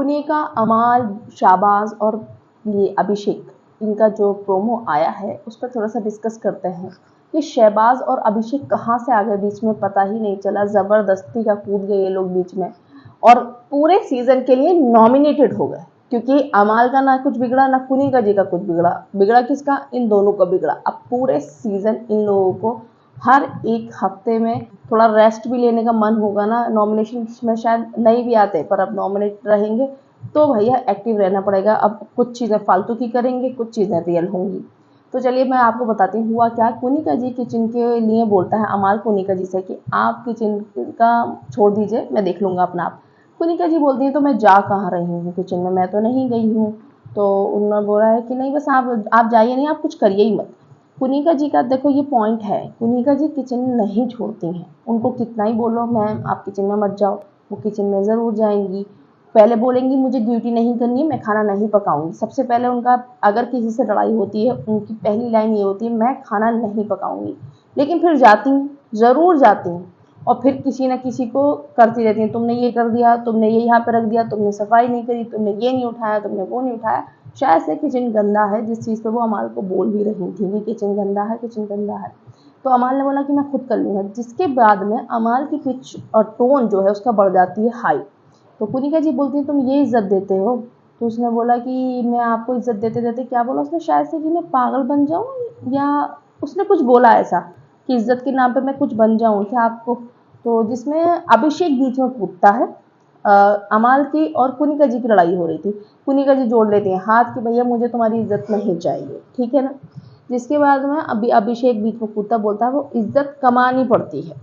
कुनिका, अमाल, शाहबाज और ये अभिषेक, इनका जो प्रोमो आया है उस पर थोड़ा सा डिस्कस करते हैं। ये शहबाज और अभिषेक कहाँ से आ गए बीच में पता ही नहीं चला, ज़बरदस्ती का कूद गए ये लोग बीच में और पूरे सीजन के लिए नॉमिनेटेड हो गए, क्योंकि अमाल का ना कुछ बिगड़ा ना कुनिका जी का कुछ बिगड़ा। बिगड़ा किसका? इन दोनों का बिगड़ा। अब पूरे सीजन इन लोगों को हर एक हफ्ते में थोड़ा रेस्ट भी लेने का मन होगा ना, नॉमिनेशन में शायद नहीं भी आते पर अब नॉमिनेट रहेंगे तो भैया एक्टिव रहना पड़ेगा। अब कुछ चीज़ें फालतू की करेंगे, कुछ चीज़ें रियल होंगी। तो चलिए मैं आपको बताती हूँ हुआ क्या। कुनिका जी किचन के लिए बोलता है अमाल कुनिका जी से कि आप किचन का छोड़ दीजिए, मैं देख लूँगा अपना आप। कुनिका जी बोलती है तो मैं जा कहाँ रही हूँ किचन में, मैं तो नहीं गई हूँ। तो उन्होंने बोला है कि नहीं बस आप जाइए नहीं, आप कुछ करिए ही मत। कुनिका जी का देखो ये पॉइंट है, कुनिका जी किचन नहीं छोड़ती हैं। उनको कितना ही बोलो मैम आप किचन में मत जाओ, वो किचन में ज़रूर जाएंगी। पहले बोलेंगी मुझे ड्यूटी नहीं करनी है, मैं खाना नहीं पकाऊंगी। सबसे पहले उनका अगर किसी से लड़ाई होती है उनकी पहली लाइन ये होती है मैं खाना नहीं पकाऊंगी। लेकिन फिर जाती हूँ, ज़रूर जाती हूँ और फिर किसी न किसी को करती रहती हैं, तुमने ये कर दिया, तुमने ये यहाँ पे रख दिया, तुमने सफाई नहीं करी, तुमने ये नहीं उठाया, तुमने वो नहीं उठाया। शायद से किचन गंदा है, जिस चीज़ पे वो अमाल को बोल भी रही थी कि किचन गंदा है, किचन गंदा है। तो अमाल ने बोला कि मैं खुद कर लूँगा, जिसके बाद में अमाल की पिच और टोन जो है उसका बढ़ जाती है हाई। तो कुनिका जी बोलती है तुम ये इज्जत देते हो। तो उसने बोला कि मैं आपको इज्जत देते देते क्या बोला उसने, शायद से कि मैं पागल बन जाऊँ या उसने कुछ बोला ऐसा कि इज्जत के नाम पे मैं कुछ बन जाऊँ क्या आपको। तो जिसमें अभिषेक बीच में कूदता है। अमाल की और कुनिका जी की लड़ाई हो रही थी। कुनिका जी जोड़ लेती हैं हाथ कि भैया मुझे तुम्हारी इज्जत नहीं चाहिए, ठीक है ना। जिसके बाद में अभिषेक बीच में कूदता बोलता है वो इज्जत कमानी पड़ती है।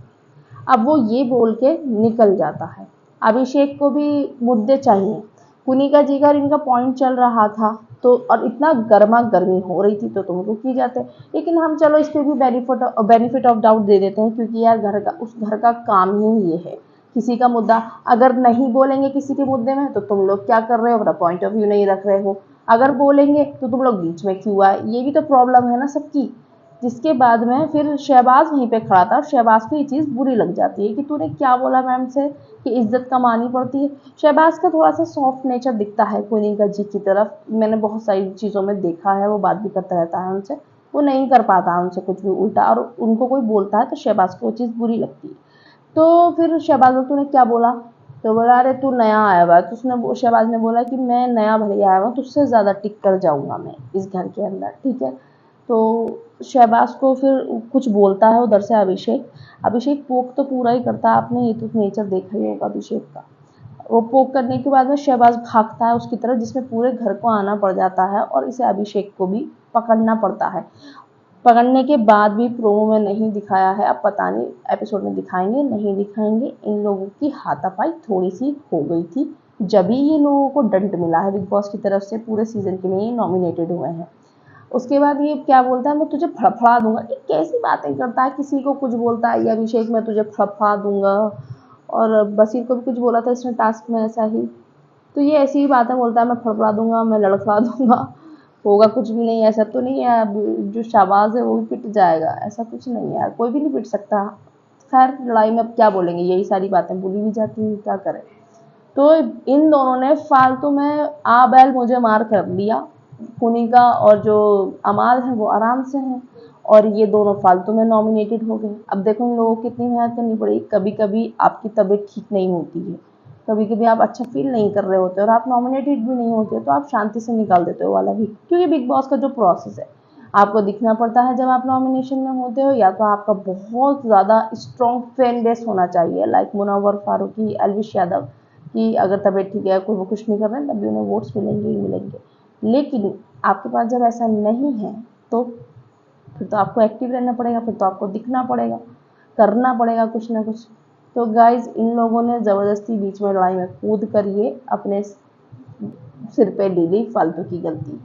अब वो ये बोल के निकल जाता है। अभिषेक को भी मुद्दे चाहिए। कुनिका जी का इनका पॉइंट चल रहा था तो और इतना गर्मा गर्मी हो रही थी तो तुम रुक ही जाते। लेकिन हम चलो इस पर भी बेनिफिट ऑफ डाउट दे देते हैं, क्योंकि यार उस घर का काम ही ये है। किसी का मुद्दा अगर नहीं बोलेंगे किसी के मुद्दे में तो तुम लोग क्या कर रहे हो, अपना पॉइंट ऑफ व्यू नहीं रख रहे हो। अगर बोलेंगे तो तुम लोग बीच में क्यों आए, ये भी तो प्रॉब्लम है ना सबकी। जिसके बाद में फिर शहबाज वहीं पे खड़ा था और शहबाज को ये चीज़ बुरी लग जाती है कि तूने क्या बोला मैम से कि इज्जत कमानी पड़ती है। शहबाज का थोड़ा सा सॉफ्ट नेचर दिखता है कुनिका जी की तरफ, मैंने बहुत सारी चीज़ों में देखा है, वो बात भी करता रहता है उनसे, वो नहीं कर पाता उनसे कुछ भी उल्टा, और उनको कोई बोलता है तो शहबाज को वो चीज़ बुरी लगती है। तो फिर शहबाज ने तूने क्या बोला, तो बोला अरे तू नया आया हुआ है। तो उसने शहबाज ने बोला कि मैं नया भले आया हुआ, तुझसे ज़्यादा टिक कर जाऊँगा मैं इस घर के अंदर, ठीक है। तो शहबाज को फिर कुछ बोलता है उधर से अभिषेक। अभिषेक पोक तो पूरा ही करता है, आपने ये तो नेचर देखा ही होगा अभिषेक का। वो पोक करने के बाद में शहबाज भागता है उसकी तरफ, जिसमें पूरे घर को आना पड़ जाता है और इसे अभिषेक को भी पकड़ना पड़ता है। पकड़ने के बाद भी प्रोमो में नहीं दिखाया है, अब पता नहीं एपिसोड में दिखाएंगे नहीं दिखाएंगे। इन लोगों की हाथापाई थोड़ी सी हो गई थी जब ही ये लोगों को दंड मिला है बिग बॉस की तरफ से, पूरे सीजन के लिए नॉमिनेटेड हुए हैं। उसके बाद ये क्या बोलता है मैं तुझे फड़फड़ा दूंगा, ये कैसी बातें करता है, किसी को कुछ बोलता है ये अभिषेक मैं तुझे फड़फड़ा दूंगा। और बसीर को भी कुछ बोला था इसने टास्क में ऐसा ही, तो ये ऐसी ही बातें बोलता है मैं फड़फड़ा दूंगा, मैं लड़खड़ा दूंगा। होगा कुछ भी नहीं, ऐसा तो नहीं है अब जो शाहबाज है वो भी पिट जाएगा, ऐसा कुछ नहीं है यार, कोई भी नहीं पिट सकता। खैर लड़ाई में अब क्या बोलेंगे, यही सारी बातें बोली भी जाती हैं, क्या करें। तो इन दोनों ने फालतू में आ बैल मुझे मार कर लिया। कुनिका और जो अमाल है वो आराम से हैं और ये दोनों फालतू में नॉमिनेटेड हो गए। अब देखो इन लोगों को कितनी मेहनत करनी पड़ेगी। कभी कभी आपकी तबीयत ठीक नहीं होती है, कभी कभी आप अच्छा फील नहीं कर रहे होते और आप नॉमिनेटेड भी नहीं होते, तो आप शांति से निकाल देते हो वाला भी, क्योंकि बिग बॉस का जो प्रोसेस है आपको दिखना पड़ता है जब आप नॉमिनेशन में होते हो, या तो आपका बहुत ज़्यादा स्ट्रॉन्ग फैन बेस होना चाहिए लाइक मुनव्वर फारूकी, एल्विश यादव, कि अगर तबीयत ठीक है कोई वो कुछ नहीं कर रहे हैं तभी उन्हें वोट्स मिलेंगे ही मिलेंगे। लेकिन आपके पास जब ऐसा नहीं है तो फिर तो आपको एक्टिव रहना पड़ेगा, फिर तो आपको दिखना पड़ेगा, करना पड़ेगा कुछ ना कुछ। तो गाइज इन लोगों ने ज़बरदस्ती बीच में लड़ाई में कूद कर ये अपने सिर पे ले ली फालतू की गलती।